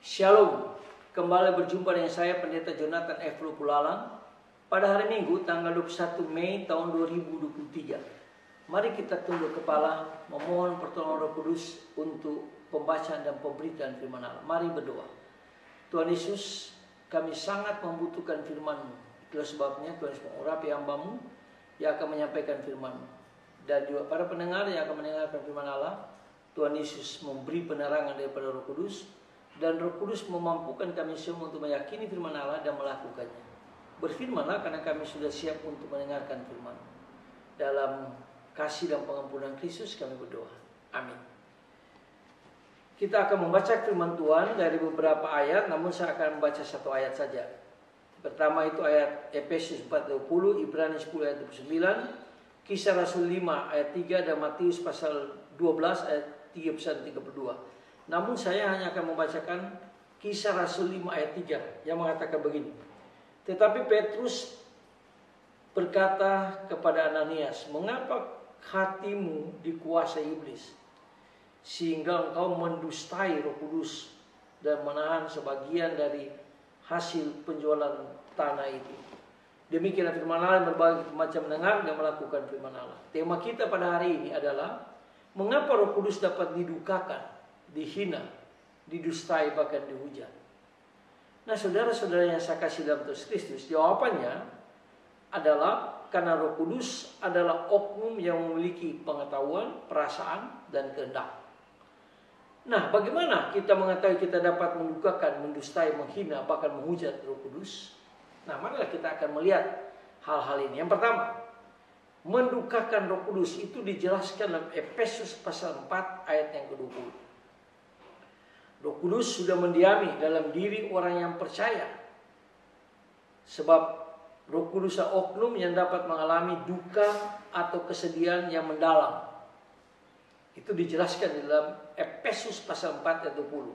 Shalom, kembali berjumpa dengan saya Pendeta Jonathan F. Lupulalang pada hari Minggu tanggal 21 Mei tahun 2023. Mari kita tunduk kepala memohon pertolongan Roh Kudus untuk pembacaan dan pemberitaan firman Allah. Mari berdoa. Tuhan Yesus, kami sangat membutuhkan firman-Mu. Itulah sebabnya Tuhan Yesus mengurapi hamba-Mu yang akan menyampaikan firman-Mu. Dan juga para pendengar yang akan mendengarkan firman Allah, Tuhan Yesus memberi penerangan daripada Roh Kudus, dan Roh Kudus memampukan kami semua untuk meyakini firman Allah dan melakukannya. Berfirmanlah karena kami sudah siap untuk mendengarkan firman. Dalam kasih dan pengampunan Kristus kami berdoa. Amin. Kita akan membaca firman Tuhan dari beberapa ayat, namun saya akan membaca satu ayat saja. Pertama itu ayat Efesus 4:20, Ibrani 10 ayat 29, Kisah Rasul 5 ayat 3, dan Matius pasal 12 ayat 31-32. Namun saya hanya akan membacakan Kisah Rasul 5 ayat 3 yang mengatakan begini. Tetapi Petrus berkata kepada Ananias, "Mengapa hatimu dikuasai iblis, sehingga engkau mendustai Roh Kudus dan menahan sebagian dari hasil penjualan tanah itu?" Demikianlah firman Allah yang berbagai macam mendengar dan melakukan firman Allah. Tema kita pada hari ini adalah mengapa Roh Kudus dapat didukakan, dihina, didustai, bahkan dihujat. Nah, saudara-saudara yang saya kasih dalam Tuhan Kristus, jawabannya adalah karena Roh Kudus adalah oknum yang memiliki pengetahuan, perasaan, dan kehendak. Nah, bagaimana kita mengetahui kita dapat mendukakan, mendustai, menghina, bahkan menghujat Roh Kudus? Nah, marilah kita akan melihat hal-hal ini. Yang pertama, mendukakan Roh Kudus itu dijelaskan dalam Efesus pasal 4 ayat yang ke-20. Roh Kudus sudah mendiami dalam diri orang yang percaya. Sebab Roh Kudus adalah oknum yang dapat mengalami duka atau kesedihan yang mendalam. Itu dijelaskan di dalam Efesus pasal 4 ayat 20.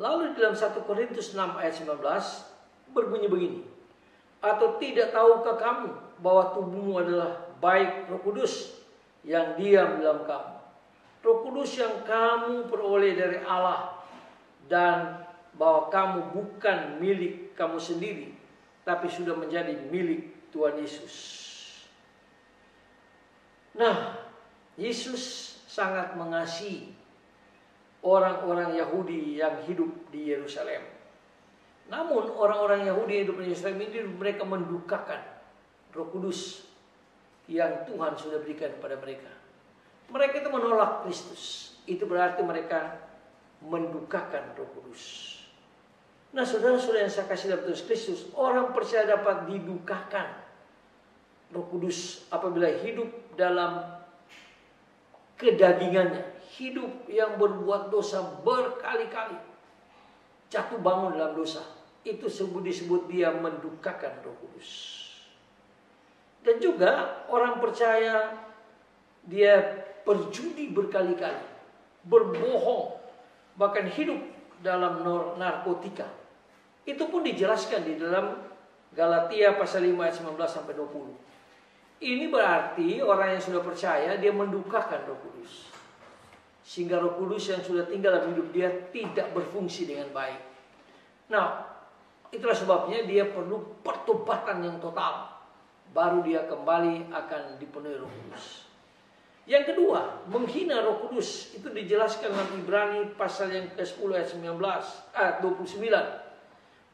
Lalu di dalam 1 Korintus 6 ayat 19 berbunyi begini. "Atau tidak tahukah kamu bahwa tubuhmu adalah baik Roh Kudus yang diam dalam kamu? Roh Kudus yang kamu peroleh dari Allah, dan bahwa kamu bukan milik kamu sendiri, tapi sudah menjadi milik Tuhan Yesus." Nah, Yesus sangat mengasihi orang-orang Yahudi yang hidup di Yerusalem. Namun orang-orang Yahudi yang hidup di Yerusalem ini mereka mendukakan Roh Kudus yang Tuhan sudah berikan kepada mereka. Mereka itu menolak Kristus. Itu berarti mereka mendukakan Roh Kudus. Nah, saudara-saudara yang saya kasih dalam Tuhan Kristus, orang percaya dapat didukakan Roh Kudus apabila hidup dalam kedagingannya, hidup yang berbuat dosa berkali-kali, jatuh bangun dalam dosa. Itu disebut dia mendukakan Roh Kudus. Dan juga orang percaya dia berjudi berkali-kali, berbohong, bahkan hidup dalam narkotika. Itu pun dijelaskan di dalam Galatia pasal 5 ayat 19-20. Ini berarti orang yang sudah percaya dia mendukakan Roh Kudus, sehingga Roh Kudus yang sudah tinggal dalam hidup dia tidak berfungsi dengan baik. Nah, itulah sebabnya dia perlu pertobatan yang total, baru dia kembali akan dipenuhi Roh Kudus. Yang kedua, menghina Roh Kudus itu dijelaskan dalam Ibrani pasal yang ke-10 ayat 29.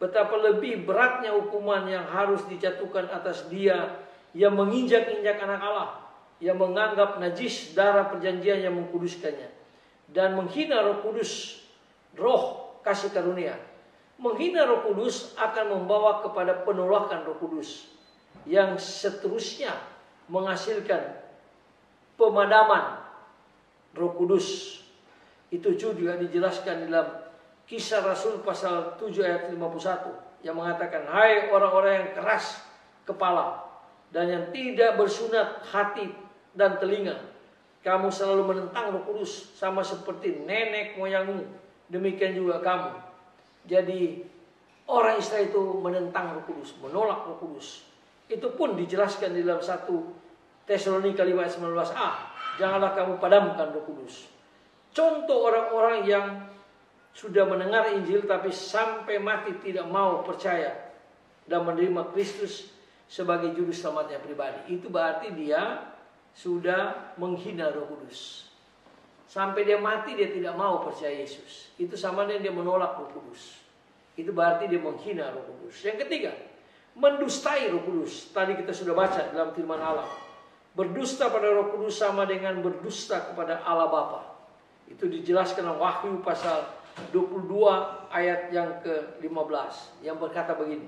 Betapa lebih beratnya hukuman yang harus dijatuhkan atas dia yang menginjak-injak anak Allah, yang menganggap najis darah perjanjian yang mengkuduskannya, dan menghina Roh Kudus, roh kasih karunia. Menghina Roh Kudus akan membawa kepada penolakan Roh Kudus, yang seterusnya menghasilkan pemadaman Roh Kudus. Itu juga dijelaskan dalam Kisah Rasul pasal 7 ayat 51 yang mengatakan, "Hai orang-orang yang keras kepala dan yang tidak bersunat hati dan telinga, kamu selalu menentang Roh Kudus sama seperti nenek moyangmu, demikian juga kamu." Jadi orang Israel itu menentang Roh Kudus, menolak Roh Kudus. Itu pun dijelaskan di dalam 1 Tesalonika 5 ayat 19a. "Janganlah kamu padamkan Roh Kudus." Contoh orang-orang yang sudah mendengar Injil tapi sampai mati tidak mau percaya dan menerima Kristus sebagai juru selamatnya pribadi. Itu berarti dia sudah menghina Roh Kudus. Sampai dia mati dia tidak mau percaya Yesus. Itu sama dengan dia menolak Roh Kudus. Itu berarti dia menghina Roh Kudus. Yang ketiga, mendustai Roh Kudus. Tadi kita sudah baca dalam firman Allah. Berdusta pada Roh Kudus sama dengan berdusta kepada Allah Bapa. Itu dijelaskan dalam Wahyu pasal 22 ayat yang ke-15 yang berkata begini.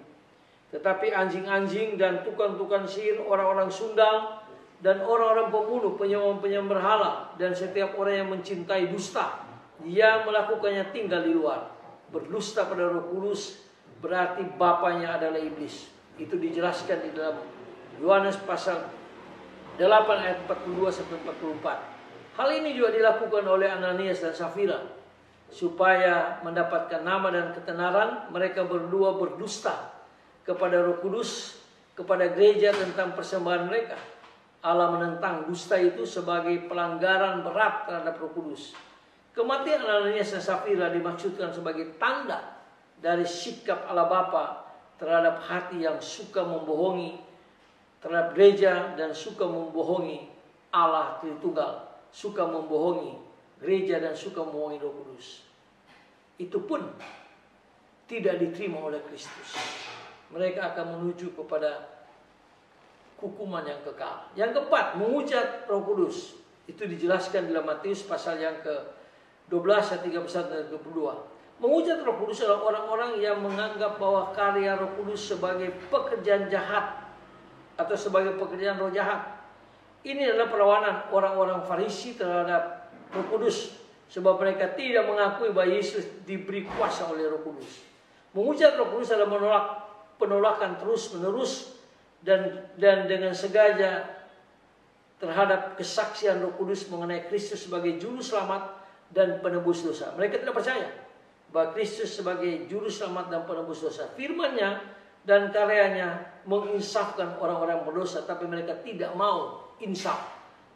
Tetapi anjing-anjing dan tukang-tukang sihir, orang-orang sundal dan orang-orang pembunuh, penyembah-penyembah berhala, dan setiap orang yang mencintai dusta, dia melakukannya tinggal di luar. Berdusta pada Roh Kudus berarti bapaknya adalah iblis. Itu dijelaskan di dalam Yohanes pasal 8 ayat 42 sampai 44. Hal ini juga dilakukan oleh Ananias dan Safira. Supaya mendapatkan nama dan ketenaran, mereka berdua berdusta kepada Roh Kudus, kepada gereja tentang persembahan mereka. Allah menentang dusta itu sebagai pelanggaran berat terhadap Roh Kudus. Kematian Ananias dan Safira dimaksudkan sebagai tanda dari sikap Allah Bapa terhadap hati yang suka membohongi terhadap gereja dan suka membohongi Allah Tritunggal, suka membohongi gereja dan suka membohongi Roh Kudus. Itu pun tidak diterima oleh Kristus. Mereka akan menuju kepada hukuman yang kekal. Yang keempat, menghujat Roh Kudus. Itu dijelaskan dalam Matius pasal yang ke-12 ayat 31 dan 22. Menghujat Roh Kudus adalah orang-orang yang menganggap bahwa karya Roh Kudus sebagai pekerjaan jahat atau sebagai pekerjaan roh jahat. Ini adalah perlawanan orang-orang Farisi terhadap Roh Kudus, sebab mereka tidak mengakui bahwa Yesus diberi kuasa oleh Roh Kudus. Menghujat Roh Kudus adalah penolakan terus-menerus dan dengan sengaja terhadap kesaksian Roh Kudus mengenai Kristus sebagai juru selamat dan penebus dosa. Mereka tidak percaya bahwa Kristus sebagai juru selamat dan penebus dosa. Firman-Nya dan karyanya menginsafkan orang-orang berdosa, tapi mereka tidak mau insaf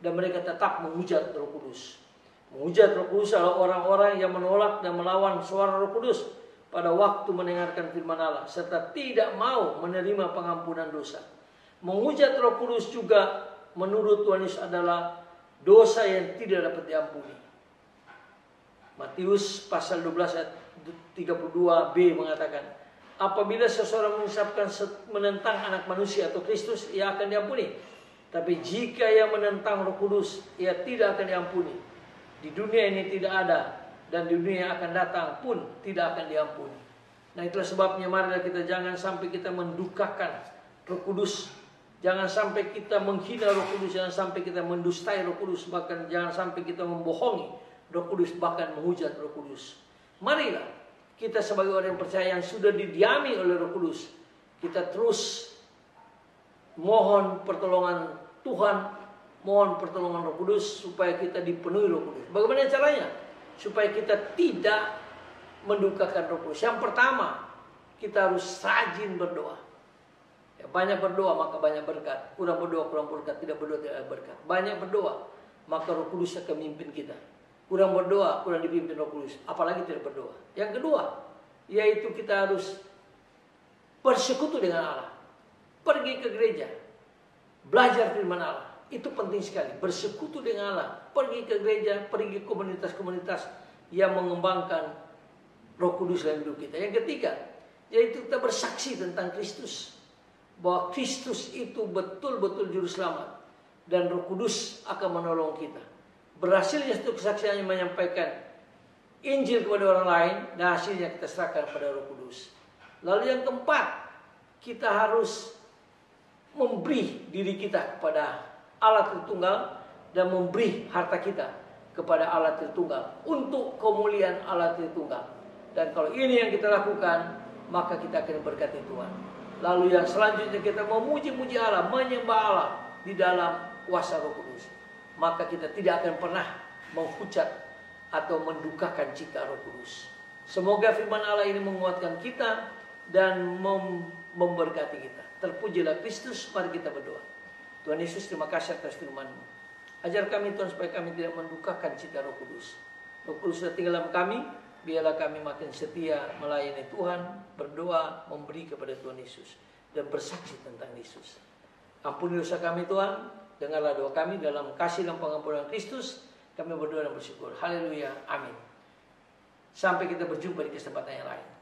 dan mereka tetap menghujat Roh Kudus. Menghujat Roh Kudus adalah orang-orang yang menolak dan melawan suara Roh Kudus pada waktu mendengarkan firman Allah serta tidak mau menerima pengampunan dosa. Menghujat Roh Kudus juga menurut Tuhan Yesus adalah dosa yang tidak dapat diampuni. Matius pasal 12 ayat 32b mengatakan, apabila seseorang mengucapkan menentang anak manusia atau Kristus, ia akan diampuni. Tapi jika ia menentang Roh Kudus, ia tidak akan diampuni. Di dunia ini tidak ada, dan di dunia yang akan datang pun tidak akan diampuni. Nah, itulah sebabnya marilah kita jangan sampai kita mendukakan Roh Kudus. Jangan sampai kita menghina Roh Kudus, jangan sampai kita mendustai Roh Kudus, bahkan jangan sampai kita membohongi Roh Kudus, bahkan menghujat Roh Kudus. Marilah kita sebagai orang yang percaya yang sudah didiami oleh Roh Kudus, kita terus mohon pertolongan Tuhan, mohon pertolongan Roh Kudus supaya kita dipenuhi Roh Kudus. Bagaimana caranya? Supaya kita tidak mendukakan Roh Kudus. Yang pertama, kita harus rajin berdoa. Ya, banyak berdoa maka banyak berkat. Kurang berdoa kurang berkat, tidak berdoa tidak ada berkat. Banyak berdoa maka Roh Kudus akan memimpin kita. Kurang berdoa kurang dipimpin Roh Kudus, apalagi tidak berdoa. Yang kedua, yaitu kita harus bersekutu dengan Allah. Pergi ke gereja, belajar firman Allah. Itu penting sekali. Bersekutu dengan Allah, pergi ke gereja, pergi ke komunitas-komunitas yang mengembangkan Roh Kudus dalam hidup kita. Yang ketiga, yaitu kita bersaksi tentang Kristus. Bahwa Kristus itu betul-betul juru selamat. Dan Roh Kudus akan menolong kita. Berhasilnya itu kesaksiannya menyampaikan Injil kepada orang lain. Dan hasilnya kita serahkan kepada Roh Kudus. Lalu yang keempat, kita harus memberi diri kita kepada Allah Tritunggal. Dan memberi harta kita kepada Allah Tritunggal. Untuk kemuliaan Allah Tritunggal. Dan kalau ini yang kita lakukan, maka kita akan berkati Tuhan. Lalu yang selanjutnya kita memuji-muji Allah, menyembah Allah di dalam kuasa Roh Kudus. Maka kita tidak akan pernah menghujat atau mendukakan cita Roh Kudus. Semoga firman Allah ini menguatkan kita dan memberkati kita. Terpujilah Kristus, mari kita berdoa. Tuhan Yesus, terima kasih atas firman-Mu. Ajar kami Tuhan supaya kami tidak mendukakan cita Roh Kudus. Roh Kudus sudah tinggal dalam kami, Biarlah kami makin setia melayani Tuhan, berdoa, memberi kepada Tuhan Yesus, dan bersaksi tentang Yesus. Ampuni dosa kami Tuhan, dengarlah doa kami dalam kasih dan pengampunan Kristus. Kami berdoa dan bersyukur. Haleluya. Amin. Sampai kita berjumpa di kesempatan yang lain.